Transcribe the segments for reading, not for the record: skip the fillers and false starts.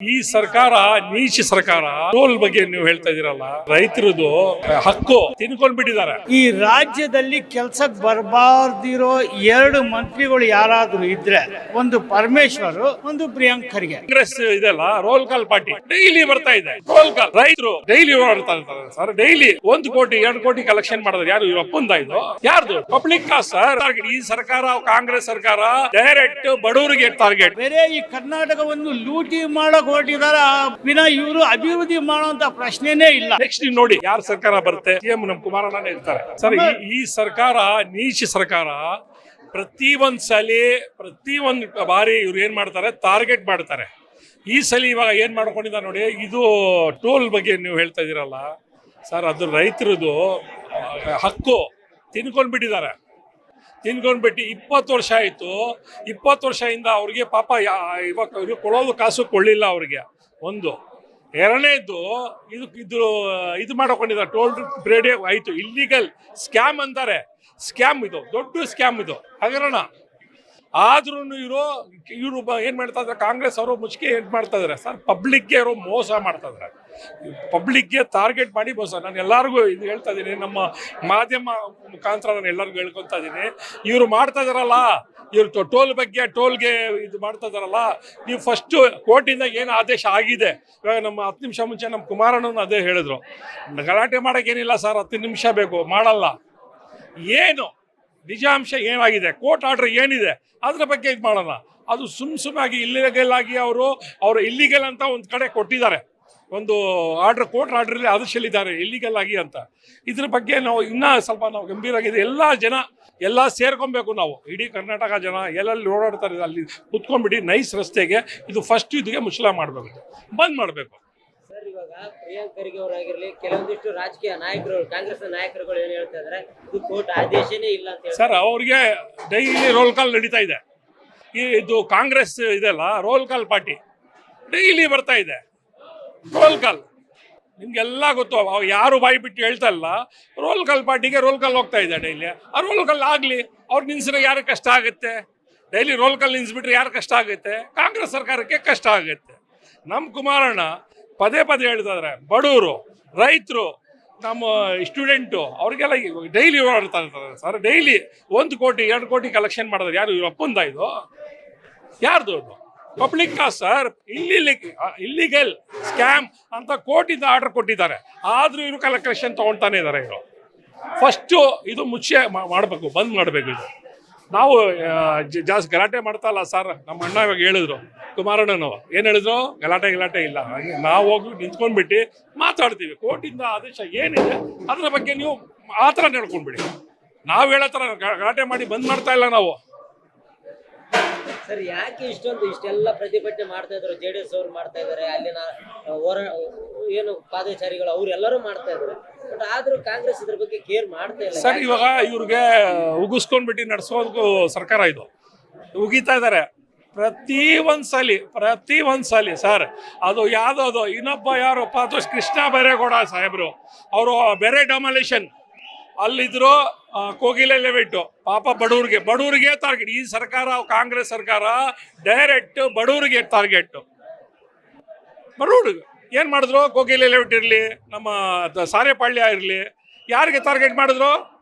ಈ ಸರ್ಕಾರ ನೀಚ ಸರ್ಕಾರ. ಟೋಲ್ ಬಗ್ಗೆ ನೀವು ಹೇಳ್ತಾ ಇದೀರಲ್ಲ, ರೈತರದು ಹಕ್ಕು ತಿನ್ಕೊಂಡ್ಬಿಟ್ಟಿದ್ದಾರೆ. ಈ ರಾಜ್ಯದಲ್ಲಿ ಕೆಲ್ಸಕ್ಕೆ ಬರಬಾರ್ದಿರೋ ಎರಡು ಮಂತ್ರಿಗಳು ಯಾರಾದ್ರೂ ಇದ್ರೆ ಒಂದು ಪರಮೇಶ್ವರ್, ಒಂದು ಪ್ರಿಯಾಂಕ್ ಖರ್ಗೆ. ಕಾಂಗ್ರೆಸ್ ಇದೆಲ್ಲ ರೋಲ್ ಕಾಲ್ ಪಾರ್ಟಿ ಡೈಲಿ ಬರ್ತಾ ಇದೆ. ರೋಲ್ ಕಾಲ್ ರೈತರು ಡೈಲಿ ಓಡಾಡ್ತಾ ಇರ್ತಾರೆ ಸರ್. ಡೈಲಿ 1 ಕೋಟಿ 2 ಕೋಟಿ ಕಲೆಕ್ಷನ್ ಮಾಡಿದ್ರೆ ಯಾರು ಇವ್ರ ಅಪ್ಪಂದ ಇದು? ಯಾರ್ದು? Public cost sir. ಈ ಸರ್ಕಾರ, ಕಾಂಗ್ರೆಸ್ ಸರ್ಕಾರ ಡೈರೆಕ್ಟ್ ಬಡವರಿಗೆ ಟಾರ್ಗೆಟ್. ಬೇರೆ ಈ ಕರ್ನಾಟಕವನ್ನು ಲೂಟಿ ಮಾಡಕ್ ಹೊರಟಿದಾರ ವಿನ ಇವರು ಅಭಿವೃದ್ಧಿ ಮಾಡುವಂತ ಪ್ರಶ್ನೆನೇ ಇಲ್ಲ. ನೆಕ್ಸ್ಟ್ ನೀವು ನೋಡಿ ಯಾರ ಸರ್ಕಾರ ಬರುತ್ತೆ. ಸಿಎಂ ನಮ್ಮ ಕುಮಾರಣ್ಣನೇ ಇರ್ತಾರೆ ಸರ್. ಈ ಸರ್ಕಾರ ನೀಚ ಸರ್ಕಾರ. ಪ್ರತಿ ಒಂದ್ ಬಾರಿ ಇವ್ರು ಏನ್ ಮಾಡ್ತಾರೆ, ಟಾರ್ಗೆಟ್ ಮಾಡ್ತಾರೆ. ಈ ಸಲ ಇವಾಗ ಏನ್ ಮಾಡ್ಕೊಂಡಿದ್ದಾರೆ ನೋಡಿ. ಇದು ಟೋಲ್ ಬಗ್ಗೆ ನೀವು ಹೇಳ್ತಾ ಇದೀರಲ್ಲ ಸರ್, ಅದು ರೈತರದು ಹಕ್ಕು ತಿನ್ಕೊಂಡ್ಬಿಟ್ಟಿದ್ದಾರೆ. ತಿನ್ಕೊಂಡ್ಬಿಟ್ಟು 20 ವರ್ಷ ಆಯಿತು. 20 ವರ್ಷದಿಂದ ಅವ್ರಿಗೆ ಪಾಪ ಇವಾಗ ಕೊಡೋದು ಕಾಸು ಕೊಳ್ಳಿಲ್ಲ ಅವ್ರಿಗೆ. ಒಂದು ಎರಡನೇದು ಇದು ಮಾಡ್ಕೊಂಡಿದ್ದಾರೆ. ಟೋಲ್ ಬ್ರೇಡಿ ಆಯಿತು. ಇಲ್ಲಿಗಲ್ ಸ್ಕ್ಯಾಮ್ ಅಂತಾರೆ. ಸ್ಕ್ಯಾಮ್ ಇದು, ದೊಡ್ಡ ಸ್ಕ್ಯಾಮ್ ಇದು, ಹಗರಣ. ಆದ್ರೂ ಇವರು ಏನ್ ಮಾಡ್ತಾ ಇದ್ದಾರೆ, ಕಾಂಗ್ರೆಸ್ ಅವರು ಮುಚ್ಚಿಗೆ ಏನ್ ಮಾಡ್ತಾ ಇದಾರೆ ಸರ್, ಪಬ್ಲಿಕ್ಗೆ ಅವರು ಮೋಸ ಮಾಡ್ತಾ ಇದಾರೆ. ಪಬ್ಲಿಕ್ಗೆ ಟಾರ್ಗೆಟ್ ಮಾಡಿ ಮೋಸ. ನಾನು ಎಲ್ಲರಿಗೂ ಇದು ಹೇಳ್ತಾ ಇದ್ದೀನಿ, ನಮ್ಮ ಮಾಧ್ಯಮ ಮುಖಾಂತರ ನಾನು ಎಲ್ಲರಿಗೂ ಹೇಳ್ಕೊತಾ ಇದ್ದೀನಿ. ಇವರು ಮಾಡ್ತಾ ಇದಾರಲ್ಲ, ಇವ್ರು ಟೋಲ್ಗೆ ಇದು ಮಾಡ್ತಾ ಇದಾರಲ್ಲ, ನೀವು ಫಸ್ಟ್ ಕೋರ್ಟಿಂದ ಏನು ಆದೇಶ ಆಗಿದೆ. ಇವಾಗ ನಮ್ಮ 10 ನಿಮಿಷ ಮುಂಚೆ ನಮ್ಮ ಕುಮಾರಣ್ಣನ ಅದೇ ಹೇಳಿದ್ರು, ಗಲಾಟೆ ಮಾಡೋಕ್ಕೇನಿಲ್ಲ ಸರ್, 10 ನಿಮಿಷ ಬೇಕು, ಮಾಡಲ್ಲ. ಏನು ನಿಜಾಂಶ ಏನಾಗಿದೆ, ಕೋರ್ಟ್ ಆರ್ಡರ್ ಏನಿದೆ ಅದ್ರ ಬಗ್ಗೆ ಇದು ಮಾಡೋಣ. ಅದು ಸುಮ್ಮನಾಗಿ ಇಲ್ಲಿಗಲ್ ಆಗಿ ಅವರು ಇಲ್ಲಿಗಲ್ ಅಂತ ಒಂದು ಕಡೆ ಕೊಟ್ಟಿದ್ದಾರೆ, ಒಂದು ಆರ್ಡರ್, ಕೋರ್ಟ್ ಆರ್ಡ್ರಲ್ಲಿ ಆದೇಶಿದ್ದಾರೆ ಇಲ್ಲಿಗಲ್ ಆಗಿ ಅಂತ. ಇದ್ರ ಬಗ್ಗೆ ನಾವು ಇನ್ನೂ ಸ್ವಲ್ಪ ಗಂಭೀರವಾಗಿದೆ. ಎಲ್ಲ ಸೇರ್ಕೊಬೇಕು ನಾವು. ಇಡೀ ಕರ್ನಾಟಕ ಜನ ಎಲ್ಲೆಲ್ಲಿ ಓಡಾಡ್ತಾರೆ ಅಲ್ಲಿ ಕುತ್ಕೊಂಡ್ಬಿಟ್ಟು ನೈಸ್ ರಸ್ತೆಗೆ ಇದು ಫಸ್ಟ್ ಇದಕ್ಕೆ ಮುಚ್ಚಳ ಮಾಡಬೇಕು, ಬಂದ್ ಮಾಡಬೇಕು. ಇವಾಗ ಪ್ರಿಯಾಂಕ್ ಖರ್ಗೆ ಅವರಾಗಿರ್ಲಿ, ಕೆಲವೊಂದಿಷ್ಟು ರಾಜಕೀಯ ನಾಯಕರು, ಕಾಂಗ್ರೆಸ್ ನಾಯಕರುಗಳು ಏನ್ ಹೇಳ್ತಾ ಇದಾರೆ, ಇದು ಕೋರ್ಟ್ ಆದೇಶನೇ ಇಲ್ಲ ಅಂತ ಸರ್. ಅವ್ರಿಗೆ ಡೈಲಿ ರೋಲ್ ಕಾಲ್ ನಡೀತಾ ಇದೆ. ಇದು ಕಾಂಗ್ರೆಸ್ ಇದೆಲ್ಲ ರೋಲ್ ಕಾಲ್ ಪಾರ್ಟಿ ಡೈಲಿ ಬರ್ತಾ ಇದೆ. ರೋಲ್ ಕಾಲ್ ನಿಮ್ಗೆಲ್ಲ ಗೊತ್ತು. ಯಾರು ಬಾಯಿ ಬಿಟ್ಟು ಹೇಳ್ತಾ ಇಲ್ಲ. ರೋಲ್ ಕಾಲ್ ಪಾರ್ಟಿಗೆ ರೋಲ್ ಕಾಲ್ ಹೋಗ್ತಾ ಇದೆ ಡೈಲಿ. ಆ ರೋಲ್ ಕಾಲ್ ಆಗಲಿ, ಅವ್ರು ನಿನ್ಸಿದ್ರೆ ಯಾರು ಕಷ್ಟ ಆಗುತ್ತೆ? ಡೈಲಿ ರೋಲ್ ಕಾಲ್ ನಿನ್ಸ್ಬಿಟ್ರೆ ಯಾರು ಕಷ್ಟ ಆಗುತ್ತೆ? ಕಾಂಗ್ರೆಸ್ ಸರ್ಕಾರಕ್ಕೆ ಕಷ್ಟ ಆಗುತ್ತೆ. ನಮ್ಮ ಕುಮಾರಣ್ಣ ಪದೇ ಹೇಳ್ತಾ ಇದ್ದಾರೆ, ಬಡವರು, ರೈತರು, ನಮ್ಮ ಸ್ಟೂಡೆಂಟು, ಅವ್ರಿಗೆಲ್ಲ ಡೈಲಿ ಓಡಾಡ್ತಾ ಇರ್ತಾರೆ ಸರ್. ಡೈಲಿ 1 ಕೋಟಿ 2 ಕೋಟಿ ಕಲೆಕ್ಷನ್ ಮಾಡಿದ್ರೆ ಯಾರು ಇವ್ರ ಅಪ್ಪಂದ ಇದು? ಯಾರ್ದು? ಅದು public cost sir. Illegal scam ಅಂತ ಕೋರ್ಟಿಂದ ಆರ್ಡರ್ ಕೊಟ್ಟಿದ್ದಾರೆ. ಆದ್ರೂ ಇವರು ಕಲೆಕ್ಷನ್ ತಗೊಳ್ತಾನೆ ಇದ್ದಾರೆ. ಇವರು ಫಸ್ಟು ಇದು ಮುಚ್ಚೆ ಮಾಡಬೇಕು, ಬಂದ್ ಮಾಡಬೇಕು. ಇದು ನಾವು ಜಾಸ್ತಿ ಗಲಾಟೆ ಮಾಡ್ತಾ ಇಲ್ಲ ಸರ್. ನಮ್ಮ ಅಣ್ಣ ಇವಾಗ ಹೇಳಿದ್ರು, ಕುಮಾರಣ್ಣನವರು ಏನು ಹೇಳಿದ್ರು, ಗಲಾಟೆ ಇಲ್ಲ. ನಾವು ಹೋಗಿ ನಿಂತ್ಕೊಂಡ್ಬಿಟ್ಟು ಮಾತಾಡ್ತೀವಿ. ಕೋರ್ಟಿಂದ ಆದೇಶ ಏನಿದೆ ಅದ್ರ ಬಗ್ಗೆ ನೀವು ಆ ಥರ ನಡ್ಕೊಂಡ್ಬಿಡಿ. ನಾವು ಹೇಳೋ ಥರ ಗಲಾಟೆ ಮಾಡಿ ಬಂದ್ ಮಾಡ್ತಾ ಇಲ್ಲ ನಾವು. ಸರ್, ಯಾಕೆ ಇಷ್ಟೆಲ್ಲ ಪ್ರತಿಭಟನೆ ಮಾಡ್ತಾ ಇದ್ರು? JDS ಅವ್ರು ಮಾಡ್ತಾ ಇದಾರೆ, ಅಲ್ಲಿನ ಏನು ಪಾದಚಾರಿಗಳು ಅವರೆಲ್ಲರೂ ಮಾಡ್ತಾ ಇದಾರೆ. ಬಟ್ ಆದ್ರೂ ಕಾಂಗ್ರೆಸ್ ಇದ್ರ ಬಗ್ಗೆ ಕೇರ್ ಮಾಡ್ತಾ ಇಲ್ಲ ಸರ್. ಇವಾಗ ಇವ್ರಿಗೆ ಉಗಿಸ್ಕೊಂಡ್ಬಿಟ್ಟು ನಡೆಸೋದಕ್ಕೂ ಸರ್ಕಾರ ಇದು ಉಗಿತಾ ಇದ್ದಾರೆ. ಪ್ರತಿ ಒಂದ್ಸಲಿ ಸರ್. ಅದು ಯಾವ್ದು ಇನ್ನೊಬ್ಬ ಯಾರಪ್ಪ, ಅದು ಕೃಷ್ಣ ಬೈರೇಗೌಡ ಸಾಹೇಬ್ರು, ಅವರು ಬೇರೆ ಡಾಮಿನೇಷನ್ ಅಲ್ಲಿದ್ರು. ಕೋಗಿಲೆ ಲೆವೆಟ್ಟು ಪಾಪ ಬಡವರಿಗೆ ಟಾರ್ಗೆಟ್. ಈ ಸರ್ಕಾರ, ಕಾಂಗ್ರೆಸ್ ಸರ್ಕಾರ ಡೈರೆಕ್ಟ್ ಬಡವರಿಗೆ ಟಾರ್ಗೆಟ್. ಬಡವರಿಗೆ ಏನು ಮಾಡಿದ್ರು? ಕೋಗಿಲೆ ಲೆವೆಟ್ ಇರಲಿ, ನಮ್ಮ ಸಾರೇಪಾಳ್ಯ ಇರಲಿ, ಯಾರಿಗೆ ಟಾರ್ಗೆಟ್ ಮಾಡಿದ್ರು?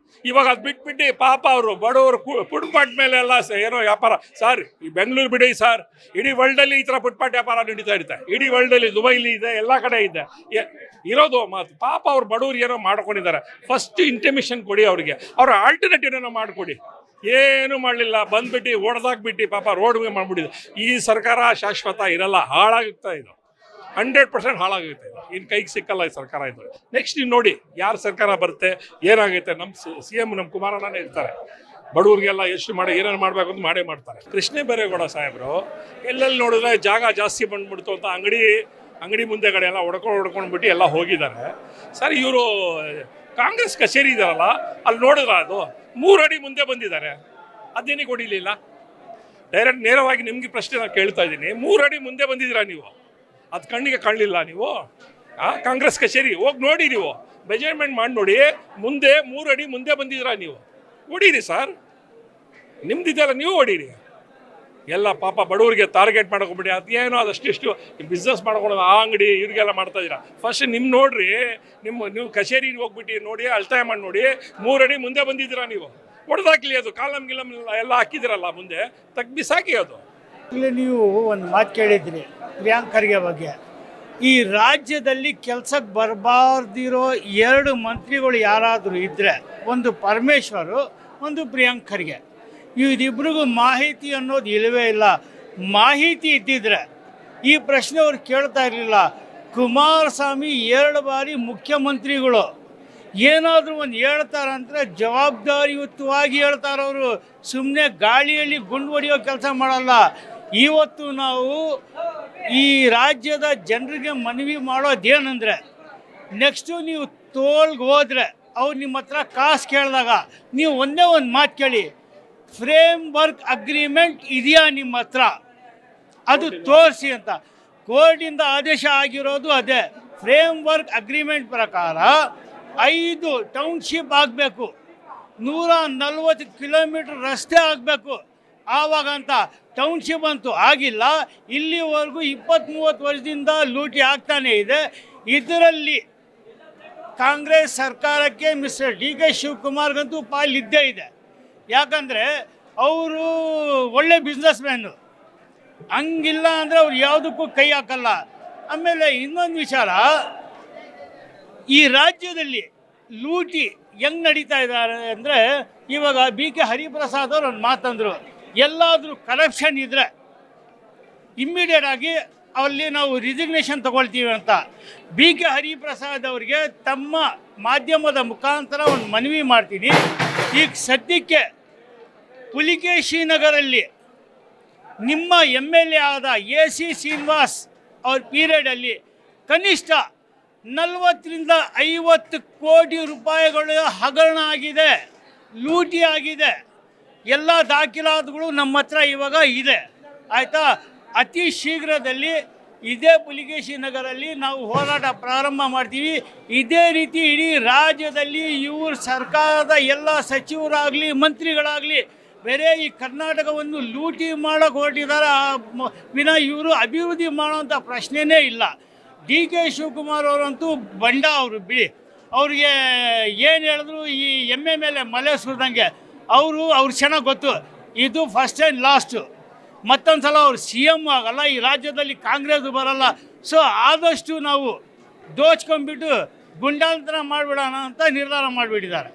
ಇವಾಗ ಅದು ಬಿಟ್ಬಿಟ್ಟು ಪಾಪ ಅವರು ಬಡವರು ಫುಟ್ಪಾತ್ ಮೇಲೆ ಎಲ್ಲ ಏನೋ ವ್ಯಾಪಾರ ಸರ್. ಈ ಬೆಂಗಳೂರು ಬಿಡಿ ಸರ್, ಇಡೀ ವರ್ಲ್ಡಲ್ಲಿ ಈ ಥರ ಫುಟ್ಪಾತ್ ವ್ಯಾಪಾರ ನಡೀತಾ ಇರುತ್ತೆ. ಇಡೀ ವರ್ಲ್ಡಲ್ಲಿ, ದುಬೈಲಿ ಇದೆ, ಎಲ್ಲ ಕಡೆ ಇದೆ ಇರೋದು ಮಾತು. ಪಾಪ ಅವ್ರು ಬಡವ್ರು ಏನೋ ಮಾಡ್ಕೊಂಡಿದ್ದಾರೆ. ಫಸ್ಟ್ ಇಂಟಿಮೇಷನ್ ಕೊಡಿ ಅವ್ರಿಗೆ, ಅವ್ರ ಆಲ್ಟರ್ನೇಟಿವ್ ಏನೋ ಮಾಡಿಕೊಡಿ. ಏನು ಮಾಡಲಿಲ್ಲ, ಬಂದ್ಬಿಟ್ಟು ಹೊಡೆದಾಕ್ಬಿಟ್ಟು ಪಾಪ ರೋಡ್ ಮಾಡ್ಬಿಟ್ಟಿದೆ. ಈ ಸರ್ಕಾರ ಶಾಶ್ವತ ಇರಲ್ಲ, ಹಾಳಾಗುತ್ತಾ ಇದು. 100% ಹಾಳಾಗುತ್ತೆ ಇದು. ಇನ್ನು ಕೈಗೆ ಸಿಕ್ಕಲ್ಲ ಈ ಸರ್ಕಾರ ಇದು. ನೆಕ್ಸ್ಟ್ ನೀವು ನೋಡಿ ಯಾರು ಸರ್ಕಾರ ಬರುತ್ತೆ, ಏನಾಗುತ್ತೆ. ನಮ್ಮ CM ನಮ್ಮ ಕುಮಾರಣ್ಣನೇ ಇರ್ತಾರೆ. ಬಡವ್ರಿಗೆಲ್ಲ ಎಷ್ಟು ಏನೇನು ಮಾಡಬೇಕು ಅಂತ ಮಾಡ್ತಾರೆ. ಕೃಷ್ಣ ಬೈರೇಗೌಡ ಸಾಹೇಬರು ಎಲ್ಲೆಲ್ಲಿ ನೋಡಿದ್ರೆ ಜಾಗ ಜಾಸ್ತಿ ಬಂದ್ಬಿಡ್ತು ಅಂತ ಅಂಗಡಿ ಮುಂದೆಗಡೆ ಎಲ್ಲ ಹೊಡ್ಕೊಂಡ್ಬಿಟ್ಟು ಎಲ್ಲ ಹೋಗಿದ್ದಾರೆ ಸರ್. ಇವರು ಕಾಂಗ್ರೆಸ್ ಕಚೇರಿ ಇದಾರಲ್ಲ, ಅಲ್ಲಿ ನೋಡಿದ್ರ ಅದು 3 ಅಡಿ ಮುಂದೆ ಬಂದಿದ್ದಾರೆ. ಅದೇನಿಗೆ ಹೊಡಿಲಿಲ್ಲ? ಡೈರೆಕ್ಟ್ ನೇರವಾಗಿ ನಿಮ್ಗೆ ಪ್ರಶ್ನೆ ನಾನು ಕೇಳ್ತಾ ಇದ್ದೀನಿ. 3 ಅಡಿ ಮುಂದೆ ಬಂದಿದ್ದೀರಾ ನೀವು? ಅದು ಕಣ್ಣಿಗೆ ಕಾಣಲಿಲ್ಲ ನೀವು? ಕಾಂಗ್ರೆಸ್ ಕಚೇರಿ ಹೋಗಿ ನೋಡಿ, ನೀವು ಮೆಜರ್ಮೆಂಟ್ ಮಾಡಿ ನೋಡಿ. ಮುಂದೆ 3 ಅಡಿ ಮುಂದೆ ಬಂದಿದ್ದೀರಾ ನೀವು? ಹೊಡೀರಿ ಸರ್, ನಿಮ್ದಿದೆಯಲ್ಲ, ನೀವು ಹೊಡೀರಿ. ಎಲ್ಲ ಪಾಪ ಬಡವರಿಗೆ ಟಾರ್ಗೆಟ್ ಮಾಡ್ಕೊಂಬಿಡಿ ಅದೇನೋ ಅದಷ್ಟಿಷ್ಟು ಬಿಸ್ನೆಸ್ ಮಾಡ್ಕೊಳೋದು ಆ ಅಂಗಡಿ ಇವ್ರಿಗೆಲ್ಲ ಮಾಡ್ತಾ ಇದ್ದೀರಾ. ಫಸ್ಟ್ ನೋಡ್ರಿ, ನೀವು ಕಚೇರಿಗೆ ಹೋಗ್ಬಿಟ್ಟು ನೋಡಿ, ಅಳ್ತಾಯ ಮಾಡಿ ನೋಡಿ, 3 ಅಡಿ ಮುಂದೆ ಬಂದಿದ್ದೀರಾ ನೀವು. ಹೊಡೆದಾಕ್ಲಿ ಅದು ಕಾಲಮ್ ಗಿಲಮ್ ಎಲ್ಲ ಹಾಕಿದಿರಲ್ಲ ಮುಂದೆ, ಬಿಸಾಕಿ ಅದು. ಇಲ್ಲಿ ನೀವು ಒಂದು ಮಾತು ಕೇಳಿದ್ರಿ ಪ್ರಿಯಾಂಕ್ ಖರ್ಗೆ ಬಗ್ಗೆ. ಈ ರಾಜ್ಯದಲ್ಲಿ ಕೆಲಸಕ್ಕೆ ಬರಬಾರ್ದಿರೋ 2 ಮಂತ್ರಿಗಳು ಯಾರಾದರೂ ಇದ್ದರೆ, ಒಂದು ಪರಮೇಶ್ವರು, ಒಂದು ಪ್ರಿಯಾಂಕ್ ಖರ್ಗೆ. ಇವರಿಬ್ಬರಿಗೂ ಮಾಹಿತಿ ಅನ್ನೋದು ಇಲ್ಲವೇ ಇಲ್ಲ. ಮಾಹಿತಿ ಇದ್ದಿದ್ರೆ ಈ ಪ್ರಶ್ನೆ ಅವ್ರು ಕೇಳ್ತಾ ಇರಲಿಲ್ಲ. ಕುಮಾರಸ್ವಾಮಿ 2 ಬಾರಿ ಮುಖ್ಯಮಂತ್ರಿಗಳು, ಏನಾದರೂ ಒಂದು ಹೇಳ್ತಾರಂದ್ರೆ ಜವಾಬ್ದಾರಿಯುತವಾಗಿ ಹೇಳ್ತಾರವರು, ಸುಮ್ಮನೆ ಗಾಳಿಯಲ್ಲಿ ಗುಂಡು ಹೊಡೆಯೋ ಕೆಲಸ ಮಾಡಲ್ಲ. ಇವತ್ತು ನಾವು ಈ ರಾಜ್ಯದ ಜನರಿಗೆ ಮನವಿ ಮಾಡೋದೇನೆಂದರೆ, ನೆಕ್ಸ್ಟು ನೀವು ತೋಲ್ಗೆ ಹೋದರೆ ಅವ್ರು ನಿಮ್ಮ ಹತ್ರ ಕಾಸು ಕೇಳಿದಾಗ ನೀವು ಒಂದೇ ಒಂದು ಮಾತು ಕೇಳಿ, ಫ್ರೇಮ್ ವರ್ಕ್ ಅಗ್ರಿಮೆಂಟ್ ಇದೆಯಾ ನಿಮ್ಮ ಹತ್ರ, ಅದು ತೋರಿಸಿ ಅಂತ. ಕೋರ್ಟಿಂದ ಆದೇಶ ಆಗಿರೋದು ಅದೇ. ಫ್ರೇಮ್ ವರ್ಕ್ ಅಗ್ರಿಮೆಂಟ್ ಪ್ರಕಾರ 5 ಟೌನ್ಶಿಪ್ ಆಗಬೇಕು, 140 ಕಿಲೋಮೀಟ್ರ್ ರಸ್ತೆ ಆಗಬೇಕು. ಆವಾಗಂತ ಟೌನ್ಶಿಪ್ ಅಂತೂ ಆಗಿಲ್ಲ. ಇಲ್ಲಿವರೆಗೂ 20-30 ವರ್ಷದಿಂದ ಲೂಟಿ ಆಗ್ತಾನೇ ಇದೆ. ಇದರಲ್ಲಿ ಕಾಂಗ್ರೆಸ್ ಸರ್ಕಾರಕ್ಕೆ ಮಿಸ್ಟರ್ DK ಶಿವಕುಮಾರ್ಗಂತೂ ಪಾಲಿದ್ದೇ ಇದೆ. ಯಾಕಂದರೆ ಅವರು ಒಳ್ಳೆ ಬಿಸ್ನೆಸ್ ಮ್ಯಾನು, ಹಂಗಿಲ್ಲ ಅಂದರೆ ಅವ್ರು ಯಾವುದಕ್ಕೂ ಕೈ ಹಾಕಲ್ಲ. ಆಮೇಲೆ ಇನ್ನೊಂದು ವಿಚಾರ, ಈ ರಾಜ್ಯದಲ್ಲಿ ಲೂಟಿ ಹೆಂಗೆ ನಡೀತಾ ಇದ್ದಾರೆ ಅಂದರೆ, ಇವಾಗ BK ಹರಿಪ್ರಸಾದ್ ಅವರು ಒಂದು ಮಾತಂದರು, ಎಲ್ಲಾದರೂ ಕರಪ್ಷನ್ ಇದ್ದರೆ ಇಮ್ಮಿಡಿಯೇಟಾಗಿ ಅಲ್ಲಿ ನಾವು ರಿಸಿಗ್ನೇಷನ್ ತಗೊಳ್ತೀವಿ ಅಂತ. BK ಹರಿಪ್ರಸಾದ್ ಅವರಿಗೆ ತಮ್ಮ ಮಾಧ್ಯಮದ ಮುಖಾಂತರ ಒಂದು ಮನವಿ ಮಾಡ್ತೀನಿ. ಈಗ ಸದ್ಯಕ್ಕೆ ಪುಲಿಕೇಶಿ ನಗರಲ್ಲಿ ನಿಮ್ಮ MLA ಆದ AC ಶ್ರೀನಿವಾಸ್ ಅವ್ರ ಪೀರಿಯಡಲ್ಲಿ ಕನಿಷ್ಠ 40ರಿಂದ 50 ಕೋಟಿ ರೂಪಾಯಿಗಳು ಹಗರಣ ಆಗಿದೆ, ಲೂಟಿ ಆಗಿದೆ. ಎಲ್ಲ ದಾಖಲಾತಿಗಳು ನಮ್ಮ ಹತ್ರ ಇವಾಗ ಇದೆ, ಆಯಿತಾ. ಅತಿ ಶೀಘ್ರದಲ್ಲಿ ಇದೇ ಪುಲಿಕೇಶಿ ನಗರಲ್ಲಿ ನಾವು ಹೋರಾಟ ಪ್ರಾರಂಭ ಮಾಡ್ತೀವಿ. ಇದೇ ರೀತಿ ಇಡೀ ರಾಜ್ಯದಲ್ಲಿ ಇವ್ರ ಸರ್ಕಾರದ ಎಲ್ಲ ಸಚಿವರಾಗಲಿ ಮಂತ್ರಿಗಳಾಗಲಿ ಬೇರೆ ಈ ಕರ್ನಾಟಕವನ್ನು ಲೂಟಿ ಮಾಡೋಕೆ ಹೊರಟಿದ್ದಾರೆ ವಿನ ಇವರು ಅಭಿವೃದ್ಧಿ ಮಾಡೋಂಥ ಪ್ರಶ್ನೆಯೇ ಇಲ್ಲ. DK ಶಿವಕುಮಾರ್ ಅವರಂತೂ ಬಂಡ ಅವರು ಬಿಡಿ. ಅವ್ರಿಗೆ ಏನು ಹೇಳಿದ್ರು ಈ ಎಮ್ಮೆ ಮೇಲೆ ಮಲೆ ಸುರಿದಂಗೆ. ಅವ್ರು ಚೆನ್ನಾಗಿ ಗೊತ್ತು, ಇದು ಫಸ್ಟ್ ಆ್ಯಂಡ್ ಲಾಸ್ಟು. ಮತ್ತೊಂದು ಸಲ ಅವ್ರು CM ಆಗಲ್ಲ, ಈ ರಾಜ್ಯದಲ್ಲಿ ಕಾಂಗ್ರೆಸ್ ಬರಲ್ಲ. ಸೊ ಆದಷ್ಟು ನಾವು ದೋಚ್ಕೊಂಡ್ಬಿಟ್ಟು ಗುಂಡಾಂತರ ಮಾಡಿಬಿಡೋಣ ಅಂತ ನಿರ್ಧಾರ ಮಾಡಿಬಿಟ್ಟಿದ್ದಾರೆ.